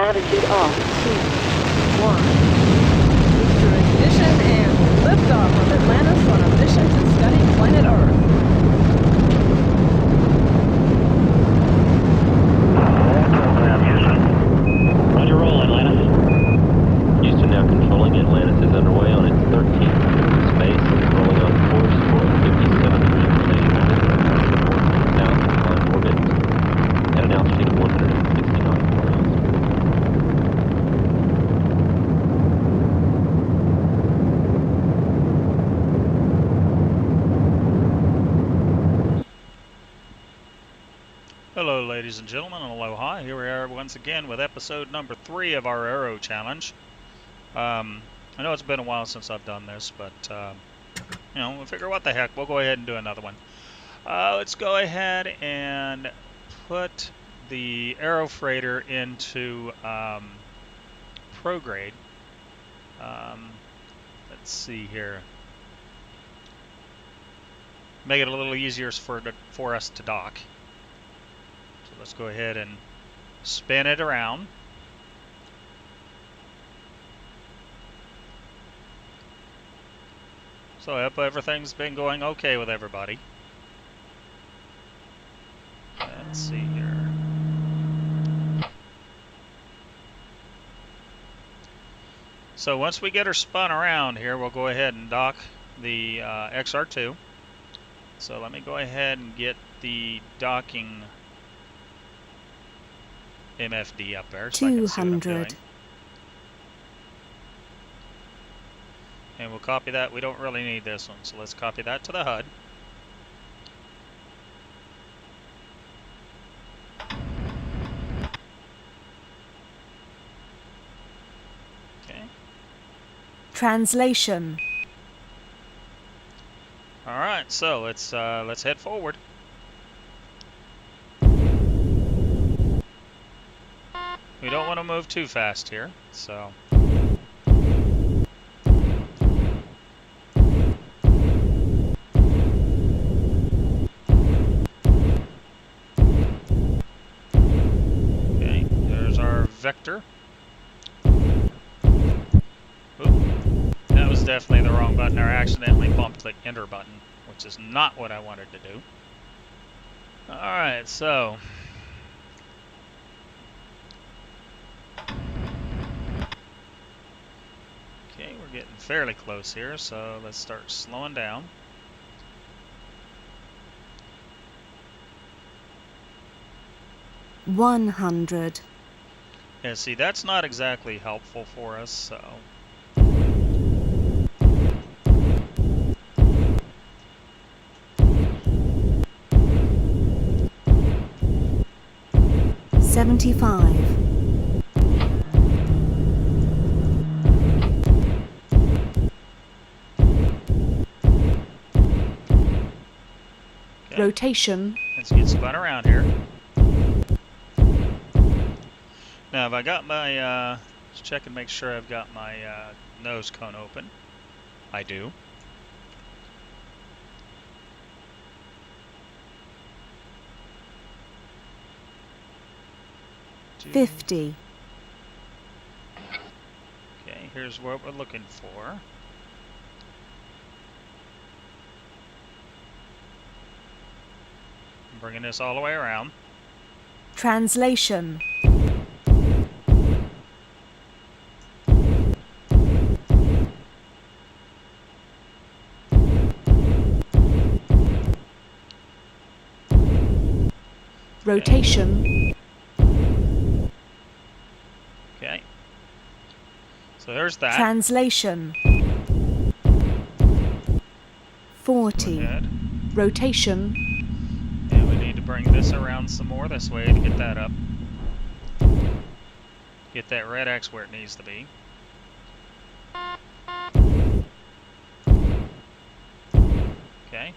attitude off. 2, 1. Booster ignition and liftoff of Atlantis on a mission to study planet Earth. Roger, roll, Atlantis. Houston now controlling. Atlantis is underway on its 13th mission in space, rolling on course for 57,000 orbit at an altitude of 160 nautical miles. Hello ladies and gentlemen, and aloha. Here we are once again with episode number 3 of our Aero Challenge. I know it's been a while since I've done this, but you know, we'll figure what the heck, we'll go ahead and do another one. Let's go ahead and put the Aero Freighter into prograde. Let's see here. Make it a little easier for us to dock. Let's go ahead and spin it around. So I hope everything's been going okay with everybody. Let's see here. So once we get her spun around here, we'll go ahead and dock the XR2. So let me go ahead and get the docking MFD up there so I can see what I'm doing. And we'll copy that. We don't really need this one, so let's copy that to the HUD. Okay. Translation. All right, so let's head forward. We don't want to move too fast here, so. Okay, there's our vector. Oop, that was definitely the wrong button. I accidentally bumped the enter button, which is not what I wanted to do. All right, so. Okay, we're getting fairly close here, so let's start slowing down. $100. Yeah, see, that's not exactly helpful for us, so. $75. Rotation. Let's get spun around here. Now, have I got my, let's check and make sure I've got my nose cone open. I do. $50. Okay, here's what we're looking for. Bringing this all the way around. Translation. Rotation. Okay. So there's that. Translation. 40. Rotation. And we need to bring this around some more this way to get that up. Get that red X where it needs to be. Okay.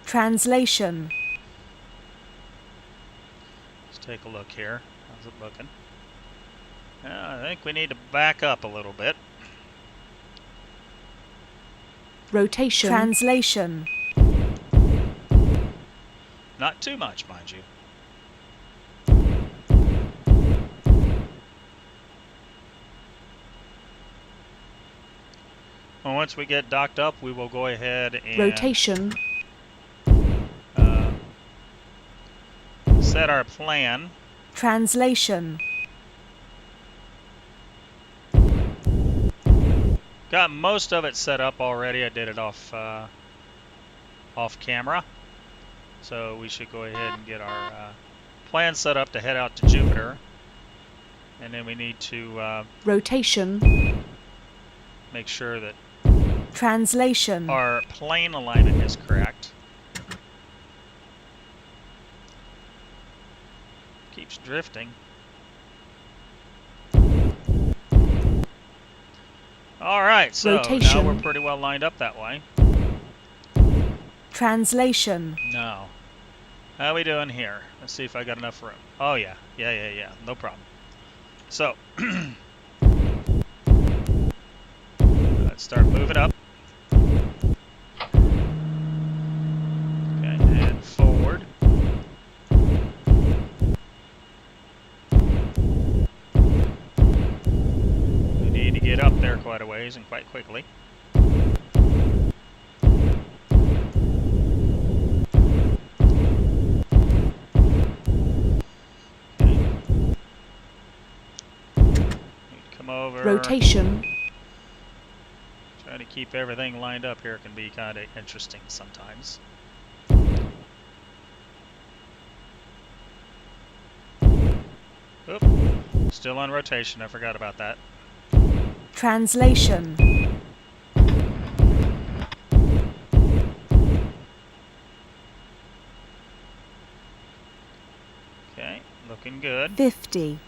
Translation. Let's take a look here. How's it looking? I think we need to back up a little bit. Rotation. Translation. Not too much, mind you. Well, once we get docked up, we will go ahead and Rotation. set our plan. Translation. Got most of it set up already. I did it off camera. So we should go ahead and get our plan set up to head out to Jupiter. And then we need to Rotation. make sure that Translation. our plane alignment is correct. Keeps drifting. Alright, so Rotation. now we're pretty well lined up that way. Translation. Now, how we doing here? Let's see if I got enough room. Oh yeah, yeah, no problem. So, let's start moving up. Okay, and forward. We need to get up there quite a ways and quite quickly. Over. Rotation. Trying to keep everything lined up here can be kind of interesting sometimes. Oop, still on rotation, I forgot about that. Translation. Okay, looking good. 50.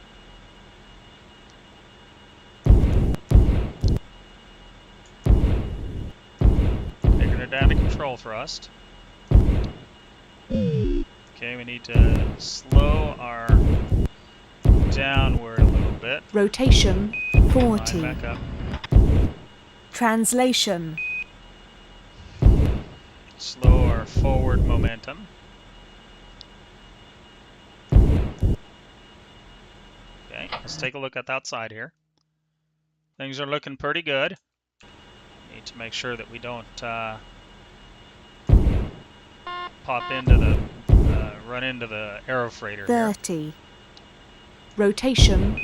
Down to control thrust. Okay, we need to slow our downward a little bit. Rotation. 40. Line back up. Translation. Slow our forward momentum. Okay, let's take a look at the outside here. Things are looking pretty good. Need to make sure that we don't pop into the, run into the aerofreighter 30. here. Rotation.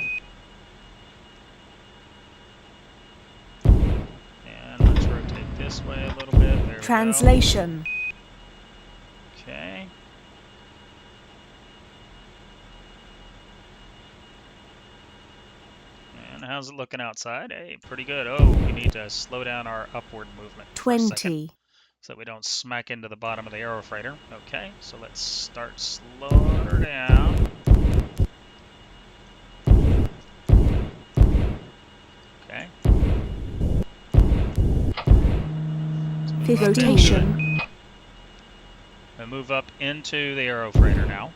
And let's rotate this way a little bit. There Translation. we go. Okay. And how's it looking outside? Hey, pretty good. Oh, we need to slow down our upward movement for a second, 20. so that we don't smack into the bottom of the aerofreighter. Okay, so let's start slowing her down. Okay. 50. Rotation. We move up into the aerofreighter now.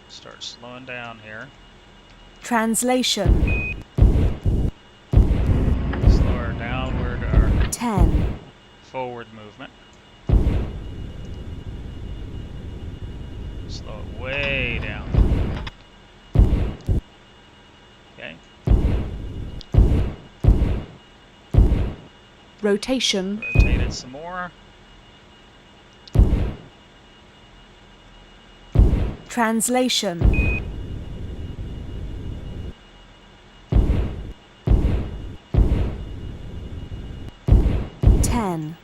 Start slowing down here. Translation. Slow her downward or 10. forward movement. Slow it way down. Okay. Rotation. Rotate it some more. Translation. Ten.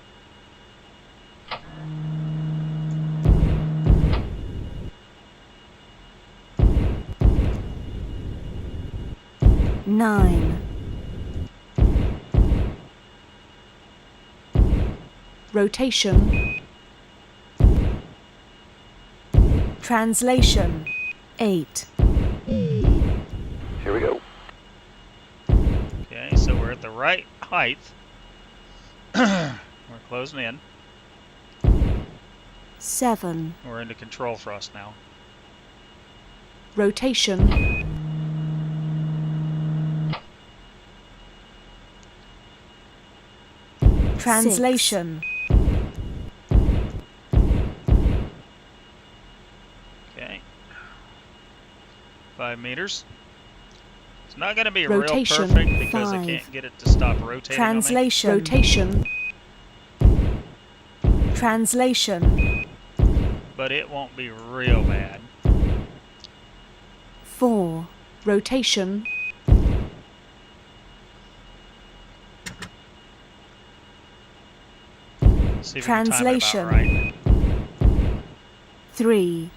Nine. Rotation. Translation. 8. Here we go. Okay, so we're at the right height. We're closing in. 7. We're into control thrust now. Rotation. Translation. Okay. 5 meters. It's not going to be Rotation, real perfect because I 5. can't get it to stop rotating on me. Translation. Rotation. Translation. But it won't be real bad. 4. Rotation. See if we can time it Translation. about right. 3.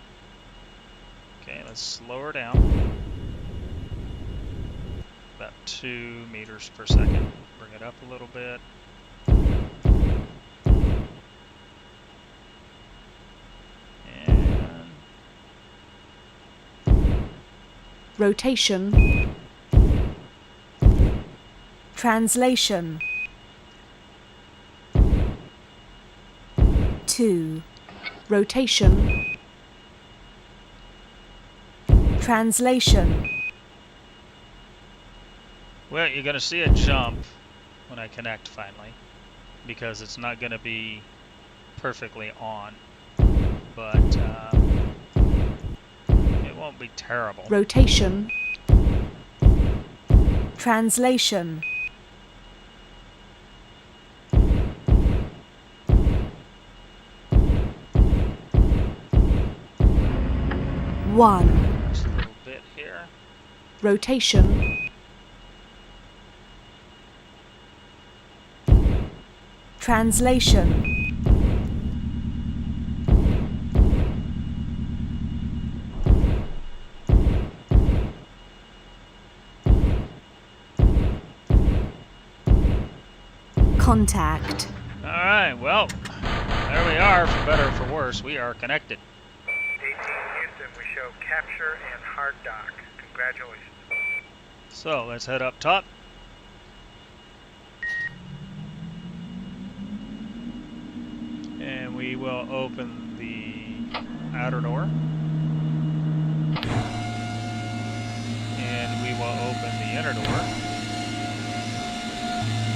Okay, let's slow her down. About 2 meters per second. Bring it up a little bit. And Rotation. Translation. 2. Rotation. Translation. well, you're going to see a jump when I connect finally, because it's not going to be perfectly on, but it won't be terrible. Rotation. Translation. 1. Just a little bit here. Rotation. Translation. Contact. Alright, well, there we are, for better or for worse. We are connected. Houston, we show capture and hard dock. Congratulations. So, let's head up top. And we will open the outer door. And we will open the inner door.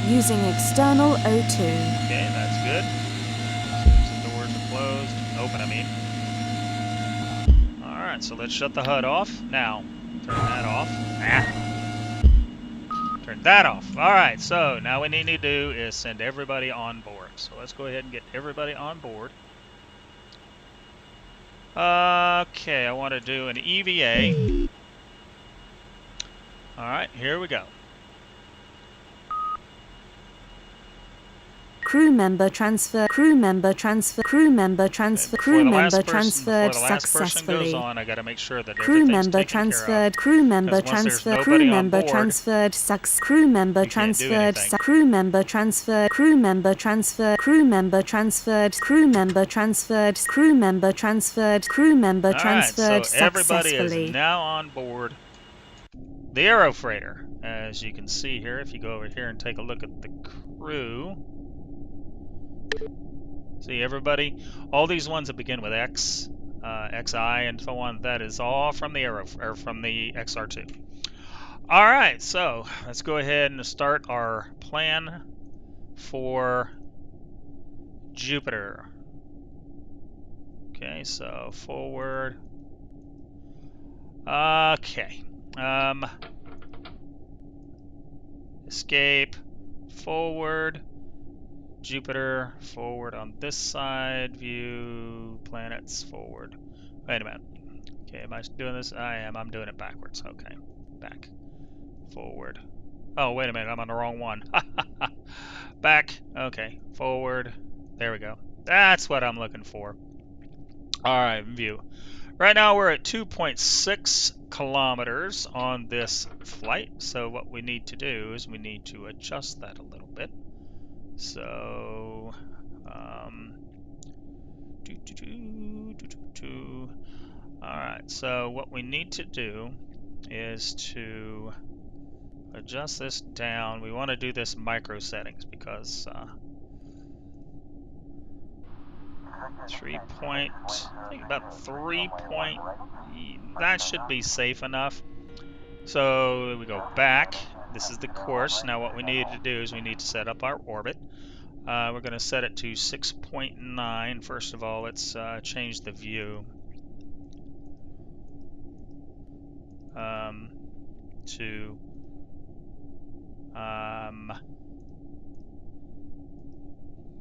Using external O2. Okay, that's good. Since the doors are closed. Open, I mean. Alright, so let's shut the HUD off. Now, turn that off. Turn that off. Alright, so now what we need to do is send everybody on board. So let's go ahead and get everybody on board. Okay, I want to do an EVA. Alright, here we go. Crew member transfer. Crew member transfer. Crew member transfer. Crew member transferred successfully. I got to make sure that Crew member transferred. Crew member transferred. Crew member transferred. Crew member transferred. Crew member transferred. Crew member transferred. Crew member transferred. Crew member transferred. Crew member transferred. Crew member transferred so everybody successfully. is now on board the Aero Freighter. As you can see here, if you go over here and take a look at the crew. See, everybody, all these ones that begin with X, XI, and so on, that is all from the from the XR2. All right, so let's go ahead and start our plan for Jupiter. Okay, so forward. Okay. Escape. Forward. Jupiter, forward on this side, view, planets, forward. Wait a minute. Okay, am I doing this? I am. I'm doing it backwards. Okay, back, forward. Oh, wait a minute, I'm on the wrong one. Back, okay, forward. There we go. That's what I'm looking for. Alright, view. Right now we're at 2.6 kilometers on this flight, so what we need to do is we need to adjust that a little bit. So, alright, so what we need to do is to adjust this down. We want to do this micro settings because 3 point, I think about 3 point, that should be safe enough. So we go back. This is the course. Now what we need to do is we need to set up our orbit. We're going to set it to 6.9. First of all, let's change the view to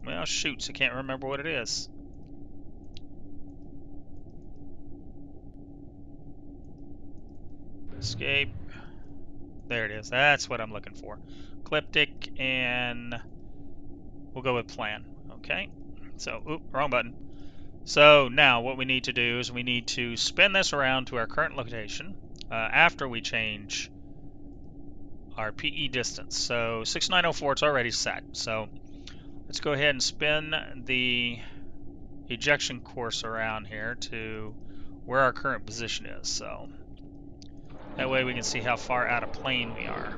Well, shoots, I can't remember what it is. Escape. There it is. That's what I'm looking for. Ecliptic, and we'll go with plan. Okay. So, oop, wrong button. So now what we need to do is we need to spin this around to our current location after we change our PE distance. So 6904, it's already set. So let's go ahead and spin the ejection course around here to where our current position is. So that way we can see how far out of plane we are.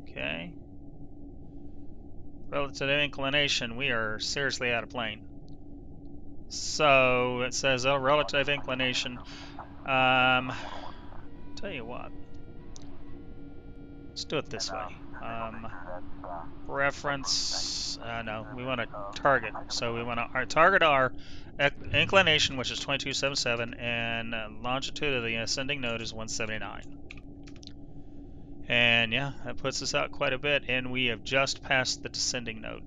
Okay. Relative to inclination, we are seriously out of plane. So it says relative inclination. Tell you what. Let's do it this way. Reference. No, we want to target. So we want to target our inclination, which is 2277, and longitude of the ascending node is 179. And yeah, that puts us out quite a bit, and we have just passed the descending node.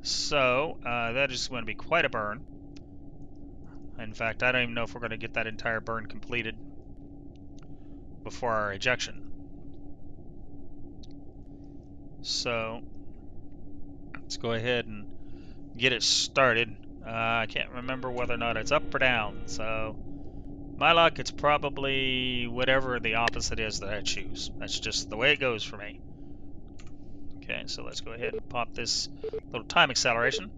So that is going to be quite a burn. In fact, I don't even know if we're going to get that entire burn completed before our ejection. So let's go ahead and get it started. I can't remember whether or not it's up or down. So my luck, it's probably whatever the opposite is that I choose. That's just the way it goes for me. Okay, so let's go ahead and pop this little time acceleration.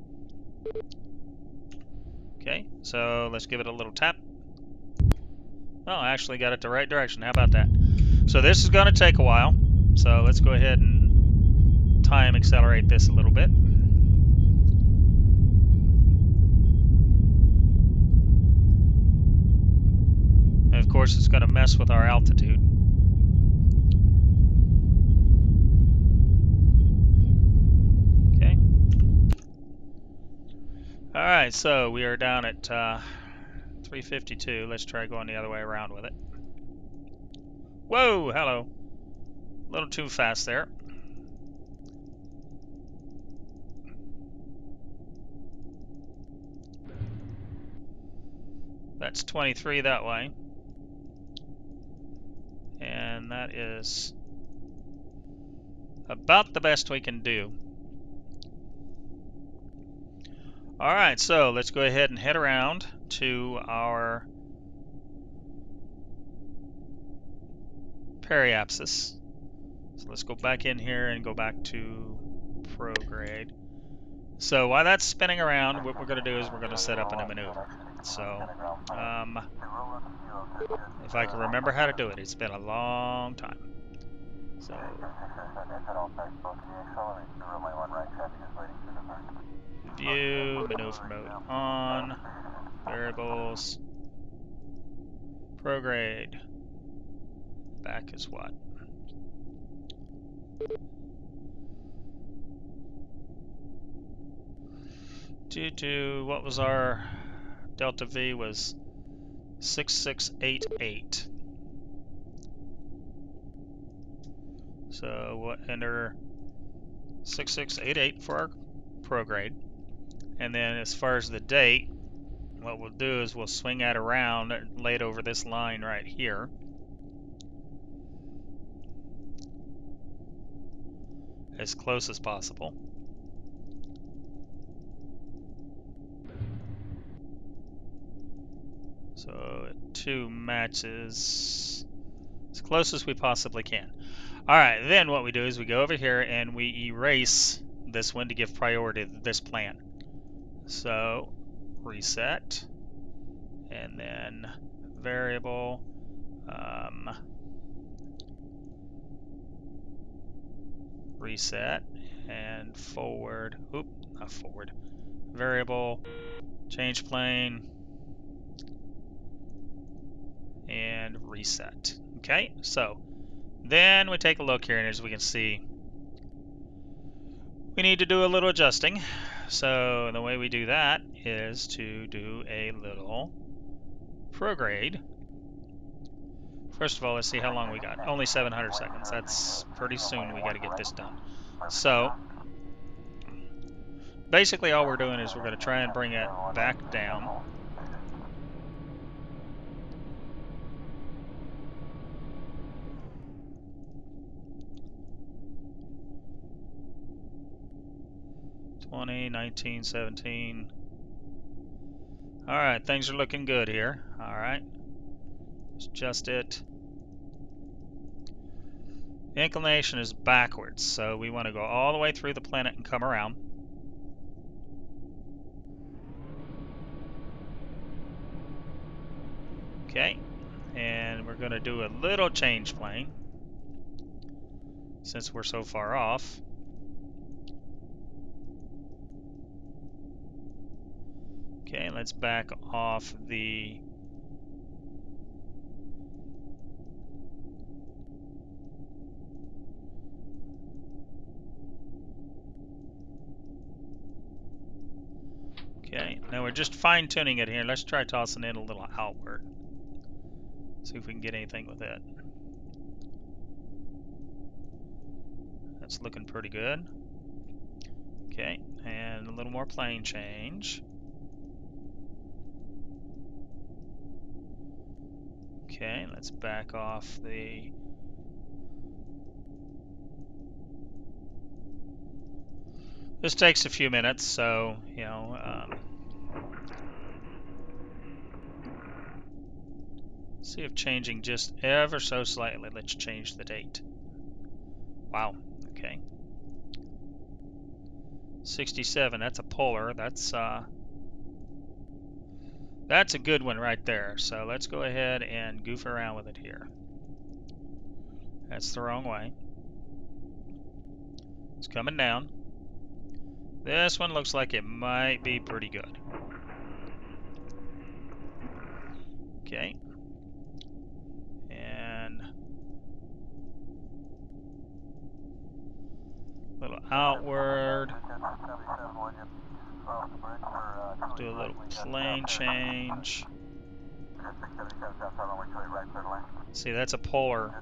Okay, so let's give it a little tap. Oh, I actually got it the right direction. How about that? So this is going to take a while. So let's go ahead and time accelerate this a little bit. And of course, it's going to mess with our altitude. Okay. All right, so we are down at 352. Let's try going the other way around with it. Whoa, hello. A little too fast there. That's 23 that way. And that is about the best we can do. Alright, so let's go ahead and head around to our periapsis. So let's go back in here and go back to prograde. So while that's spinning around, what we're going to do is we're going to set up a maneuver. So, if I can remember how to do it, it's been a long time. So, view, maneuver mode on, variables, prograde, back is what? What was our delta V was 6688. So we'll enter 6688 for our prograde. And then as far as the date, what we'll do is we'll swing that around and lay it over this line right here. As close as possible. So 2 matches as close as we possibly can. Alright, then what we do is we go over here and we erase this one to give priority to this plan. So reset, and then variable, reset, and forward, not forward, variable, change plane, and reset. Okay, so then we take a look here, and as we can see, we need to do a little adjusting. So the way we do that is to do a little prograde. First of all, let's see how long we got. Only 700 seconds. That's pretty soon we got to get this done. So, basically all we're doing is we're going to try and bring it back down. $20, $19, $17. Alright, things are looking good here. Alright. Let's adjust it. The inclination is backwards, so we want to go all the way through the planet and come around. Okay, and we're going to do a little change plane since we're so far off. Okay, let's back off the Okay, now we're just fine-tuning it here. Let's try tossing it a little outward. See if we can get anything with it. That's looking pretty good. Okay, and a little more plane change. Okay, let's back off the... This takes a few minutes, so, you know, see if changing just ever so slightly. Let's change the date. Wow, okay. 67, that's a polar. That's a good one right there. So let's go ahead and goof around with it here. That's the wrong way. It's coming down. This one looks like it might be pretty good. Okay. And a little outward. Do a little plane change. See, that's a polar.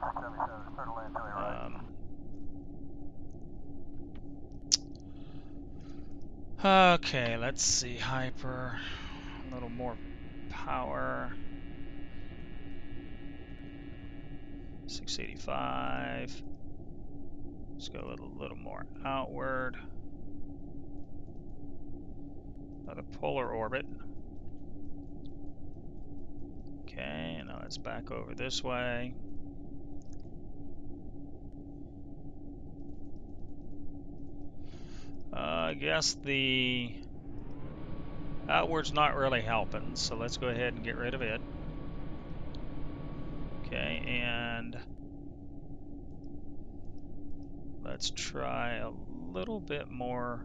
Okay, let's see. Hyper. A little more power. 685. Let's go a little more outward. Another polar orbit. Okay, now let's back over this way. I guess the outward's not really helping, so let's go ahead and get rid of it. Okay, and let's try a little bit more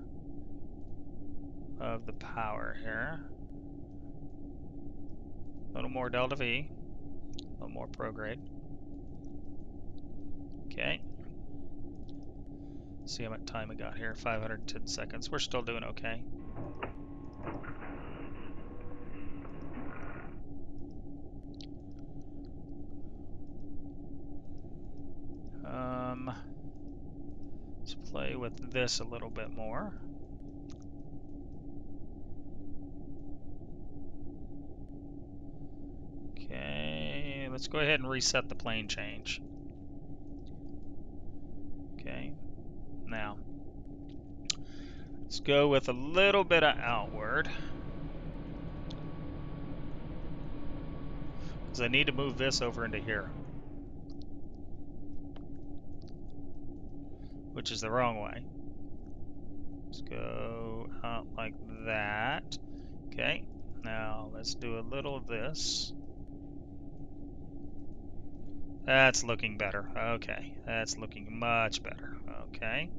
of the power here. A little more delta V, a little more prograde. Okay. See how much time we got here. 510 seconds. We're still doing okay. Let's play with this a little bit more. Okay, let's go ahead and reset the plane change. Okay, now let's go with a little bit of outward, because I need to move this over into here, which is the wrong way. Let's go out like that. Okay, now let's do a little of this. That's looking better. Okay, that's looking much better. Okay.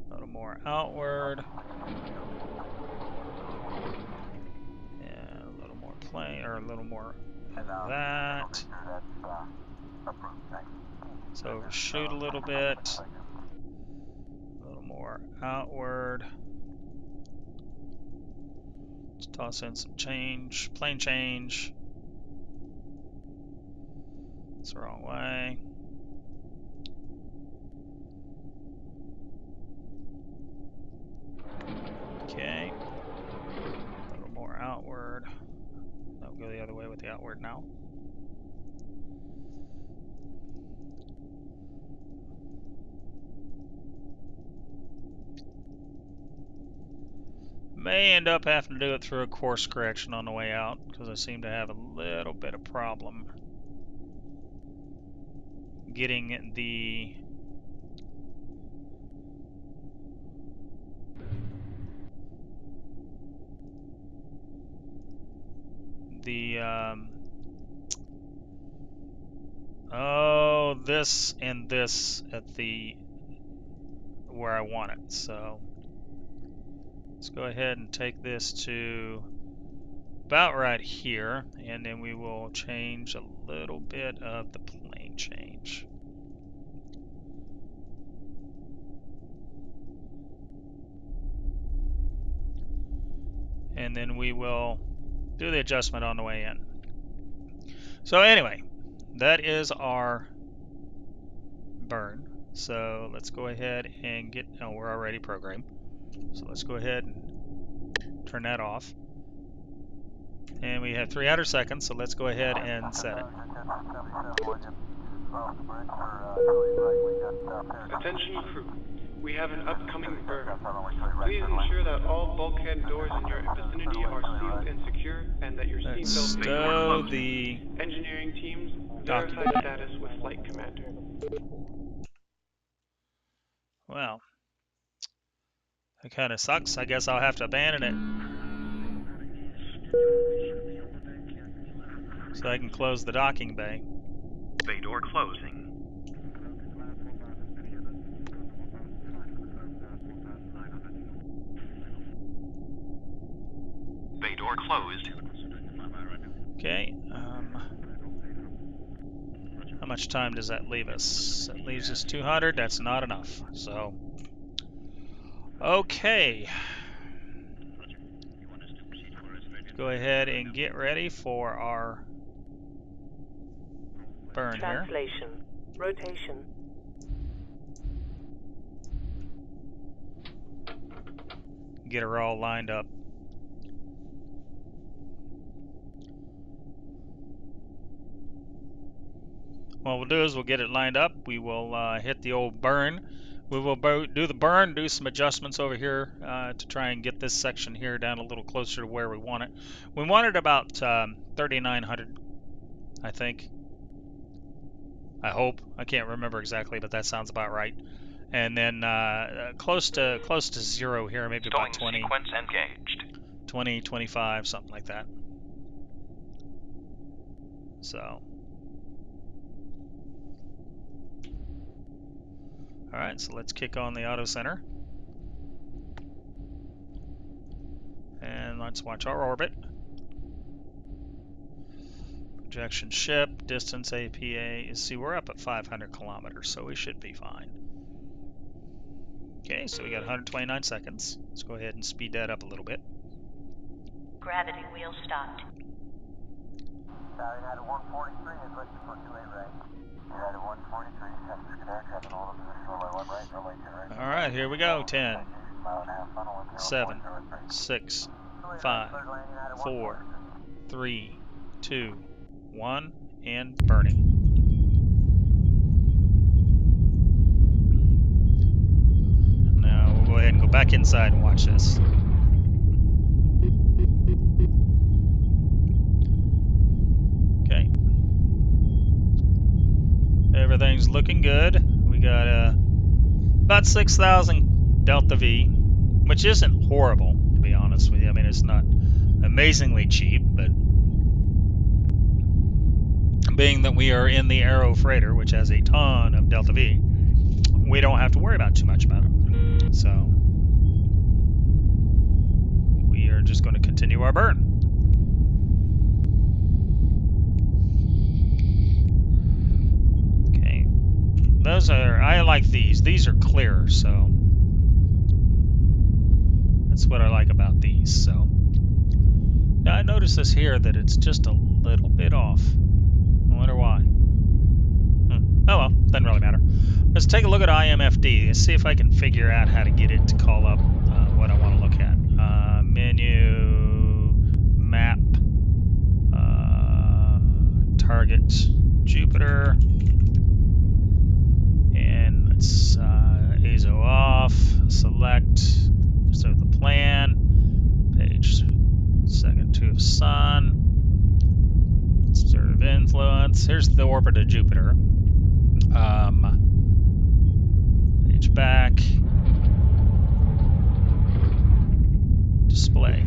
A little more outward. And a little more plane, or a little more of that. Let's overshoot a little bit. A little more outward. Let's toss in some change, plane change. It's the wrong way. Okay. A little more outward. I'll go the other way with the outward now. May end up having to do it through a course correction on the way out because I seem to have a little bit of problem getting the this and this at the where I want it. So let's go ahead and take this to about right here, and then we will change a little bit of the plane change. And then we will do the adjustment on the way in. So anyway, that is our burn. So let's go ahead and get, oh, we're already programmed. So let's go ahead and turn that off. And we have 300 seconds, so let's go ahead and set it. Attention crew, we have an upcoming burn. Please ensure that all bulkhead doors in your vicinity are sealed and secure, and that your seatbelt is closed. The engineering teams verify status with flight commander. Well, that kind of sucks. I guess I'll have to abandon it. So I can close the docking bay. Bay door closing. Bay door closed. Okay. How much time does that leave us? That leaves us 200. That's not enough. So, okay. Go ahead and get ready for our burn here. Translation. Rotation. Get her all lined up. What we'll do is we'll get it lined up. We will hit the old burn. We will do the burn, do some adjustments over here to try and get this section here down a little closer to where we want it. We want it about 3,900, I think. I hope. I can't remember exactly, but that sounds about right. And then close to zero here, maybe about 20. Sequence engaged. 20, 25, something like that. So. Alright, so let's kick on the auto center. And let's watch our orbit. Projection ship, distance APA. See, we're up at 500 kilometers, so we should be fine. Okay, so we got 129 seconds. Let's go ahead and speed that up a little bit. Gravity wheel stopped. United 143 is listed for 2A right. United 143, all right, here we go. 10, 7, 6, 5, 4, 3, 2, 1, and burning. Now we'll go ahead and go back inside and watch this. Okay. Everything's looking good. We got about 6,000 Delta V, which isn't horrible, to be honest with you. I mean, it's not amazingly cheap, but being that we are in the Aero freighter, which has a ton of Delta V, we don't have to worry about too much about it. So we are just going to continue our burn. Those are, I like these. These are clear, so that's what I like about these. So now I notice this here that it's just a little bit off. I wonder why. Oh well, doesn't really matter. Let's take a look at IMFD. Let's see if I can figure out how to get it to call up what I want to look at. Menu, map, target, Jupiter, and let's ASO off, select, so the plan, page, second to of sun, sort of influence. Here's the orbit of Jupiter. Page back. Display.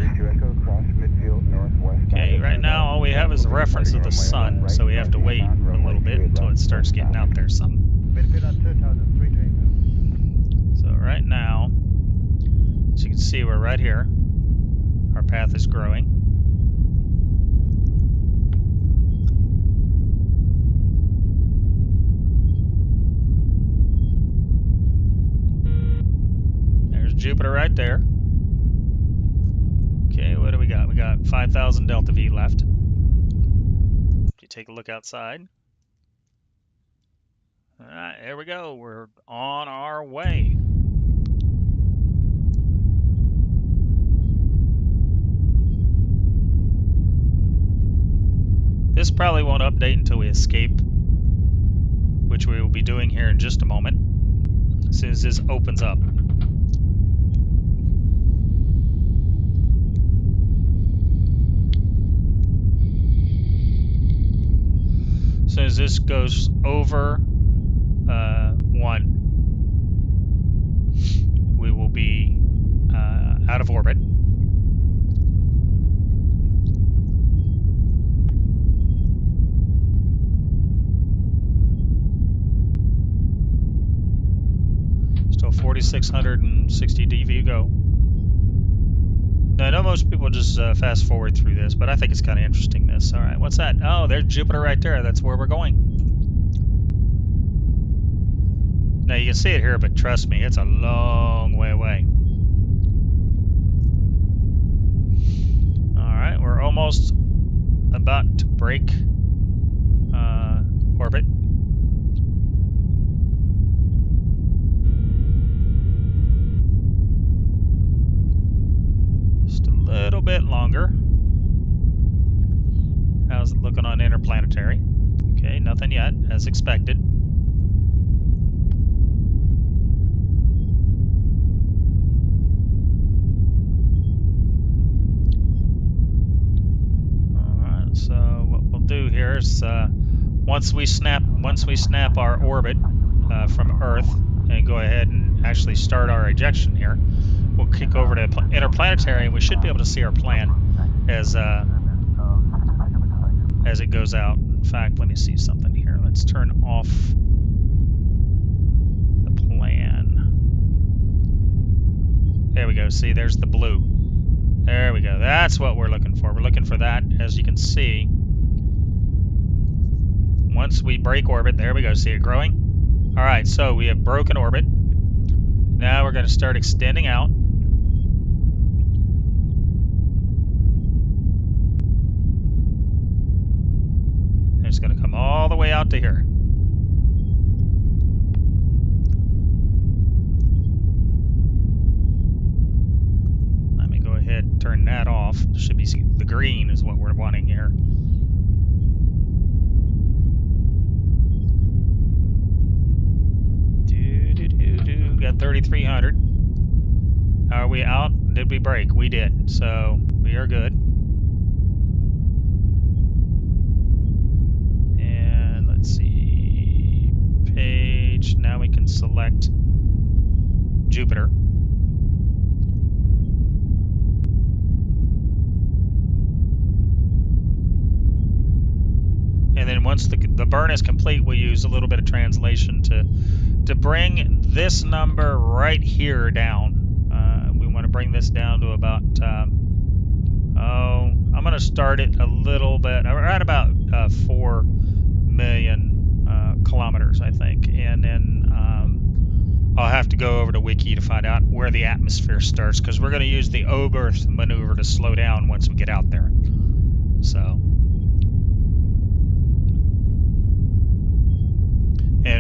Okay, right now all we have is a reference of the sun, so we have to wait a little bit until it starts getting out there some. So right now, as you can see, we're right here. Our path is growing. There's Jupiter right there. Okay, what do we got? We got 5,000 delta V left. If you take a look outside. All right, here we go. We're on our way. This probably won't update until we escape, which we will be doing here in just a moment, as soon as this opens up. As soon as this goes over 1, we will be out of orbit. Still 4,660 DV to go. Now, I know most people just fast forward through this, but I think it's kind of interesting this. All right, what's that? Oh, there's Jupiter right there. That's where we're going. Now, you can see it here, but trust me, it's a long way away. All right, we're almost about to break orbit. Just a little bit longer. How's it looking on interplanetary? Okay, nothing yet, as expected. Alright, so what we'll do here is once we snap our orbit from Earth and go ahead and actually start our ejection here, we'll kick over to interplanetary and we should be able to see our plan as it goes out. In fact, let me see something here. Let's turn off the plan. There we go. See, there's the blue. There we go. That's what we're looking for. We're looking for that, as you can see. Once we break orbit, there we go. See it growing? All right, so we have broken orbit. Now we're going to start extending out. It's going to come all the way out to here. Let me go ahead and turn that off. It should be the green is what we're wanting here. Got 3,300. Are we out? Did we break? We did. So we are good. And let's see. Page. Now we can select Jupiter. And then once the burn is complete, we'll use a little bit of translation to bring this number right here down. We want to bring this down to about, I'm going to start it a little bit, right about 4 million kilometers, I think. And then I'll have to go over to Wiki to find out where the atmosphere starts, because we're going to use the Oberth maneuver to slow down once we get out there. So. And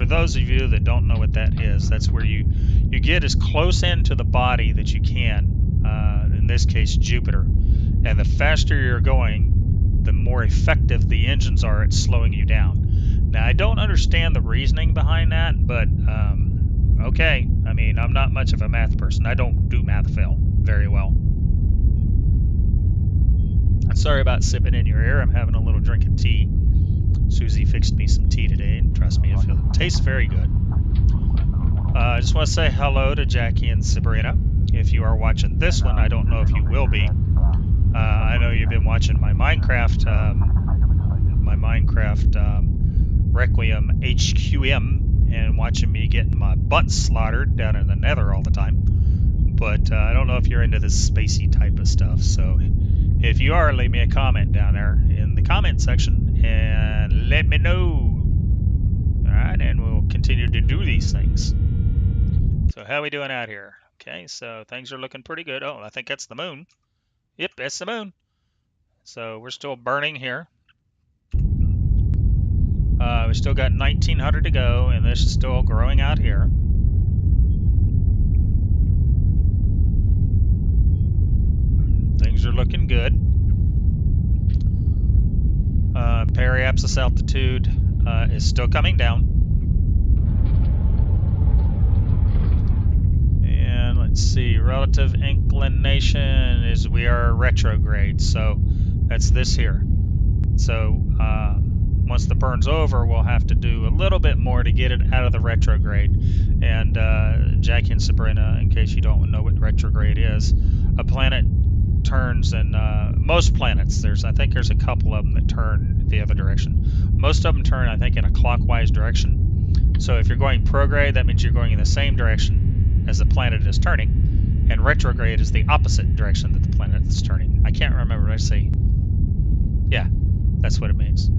those of you that don't know what that is, that's where you get as close into the body that you can, in this case Jupiter, and the faster you're going, the more effective the engines are at slowing you down. Now, I don't understand the reasoning behind that, but okay. I mean, I'm not much of a math person. I don't do math very well. Sorry about sipping in your ear. I'm having a little drink of tea. Susie fixed me some tea today, and trust me, it tastes very good. I just want to say hello to Jackie and Sabrina. If you are watching this one, I don't know if you will be. I know you've been watching my Minecraft Requiem HQM and watching me getting my butt slaughtered down in the nether all the time. But I don't know if you're into this spacey type of stuff. So if you are, leave me a comment down there in the comment section and let me know. Alright, and we'll continue to do these things. So how are we doing out here? Okay, so things are looking pretty good. Oh, I think that's the moon. Yep, that's the moon. So we're still burning here. We still got 1900 to go, and this is still growing out here. Things are looking good. Periapsis altitude is still coming down. And let's see, relative inclination is we are retrograde, so that's this here. So once the burn's over, we'll have to do a little bit more to get it out of the retrograde. And Jackie and Sabrina, in case you don't know what retrograde is, a planet turns, and most planets, I think there's a couple of them that turn the other direction. Most of them turn, I think, in a clockwise direction. So if you're going prograde, that means you're going in the same direction as the planet is turning, and retrograde is the opposite direction that the planet is turning. I can't remember what I say. Yeah, that's what it means.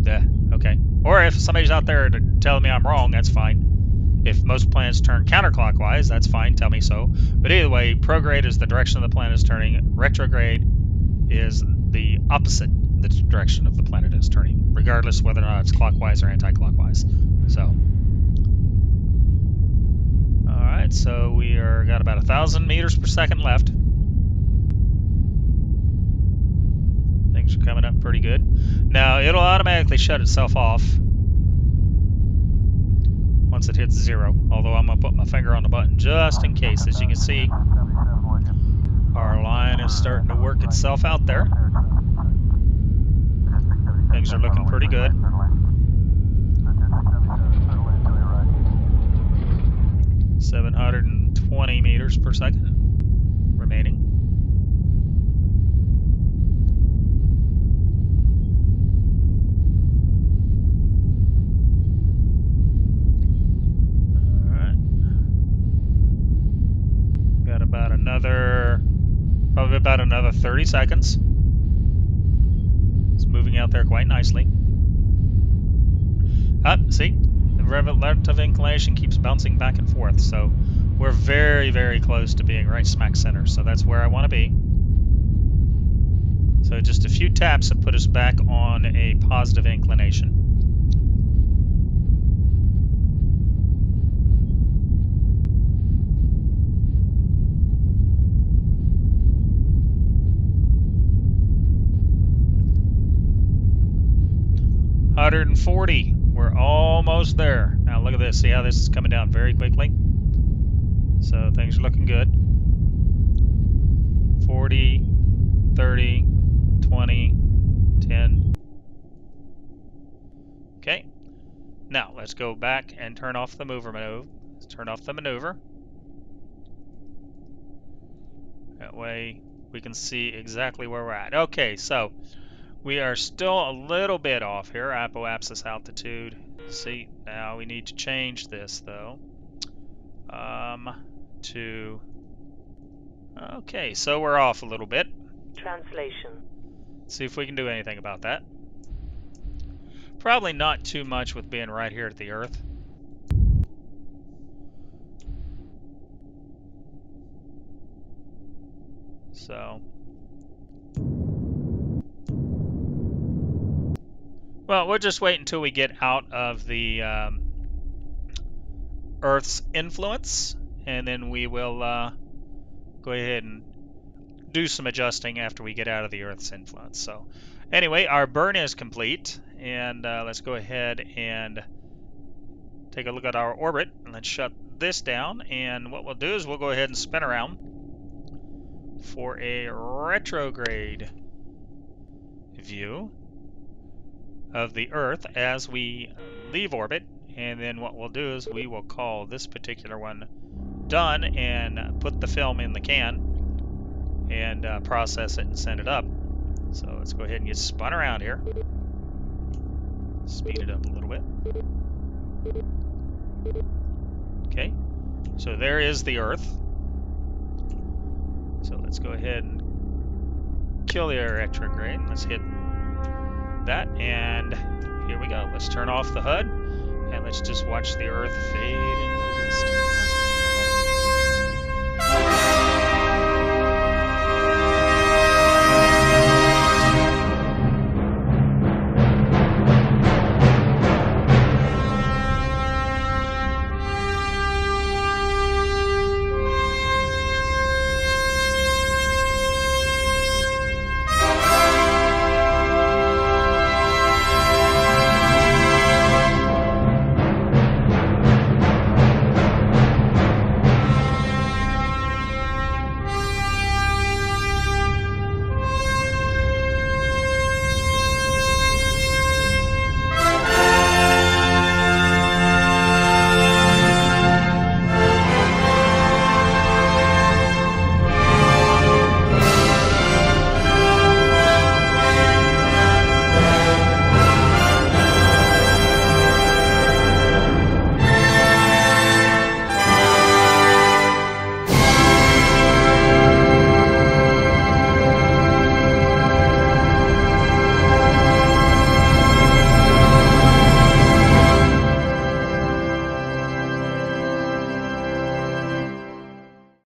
Yeah, okay. Or if somebody's out there telling me I'm wrong, that's fine. If most planets turn counterclockwise, that's fine, tell me so. But either way, prograde is the direction the planet is turning. Retrograde is the opposite the direction of the planet is turning, regardless whether or not it's clockwise or anti-clockwise. So, alright, so we got about 1,000 meters per second left. Things are coming up pretty good. Now, it'll automatically shut itself off once it hits 0, although I'm going to put my finger on the button just in case. As you can see, our line is starting to work itself out there. Things are looking pretty good. .720 meters per second remaining. Probably about another 30 seconds. It's moving out there quite nicely. See, the relative inclination keeps bouncing back and forth, so we're very, very close to being right smack center, so that's where I want to be. So just a few taps have put us back on a positive inclination. .140. We're almost there. Now look at this. See how this is coming down very quickly? So things are looking good. 40, 30, 20, 10. Okay. Now let's go back and turn off the mover maneuver. Let's turn off the maneuver. That way we can see exactly where we're at. Okay, so we are still a little bit off here, apoapsis altitude. See, now we need to change this though. Okay, so we're off a little bit. Translation. See if we can do anything about that. Probably not too much with being right here at the Earth. So, well, we'll just wait until we get out of the Earth's influence, and then we will go ahead and do some adjusting after we get out of the Earth's influence. So anyway, our burn is complete, and let's go ahead and take a look at our orbit, and let's shut this down. And what we'll do is we'll go ahead and spin around for a retrograde view of the Earth as we leave orbit. And then what we'll do is we will call this particular one done and put the film in the can and process it and send it up. So let's go ahead and get spun around here. Speed it up a little bit. Okay, so there is the Earth. So let's go ahead and kill the retrograde. Let's hit that, and here we go. Let's turn off the HUD, and let's just watch the Earth fade into the distance.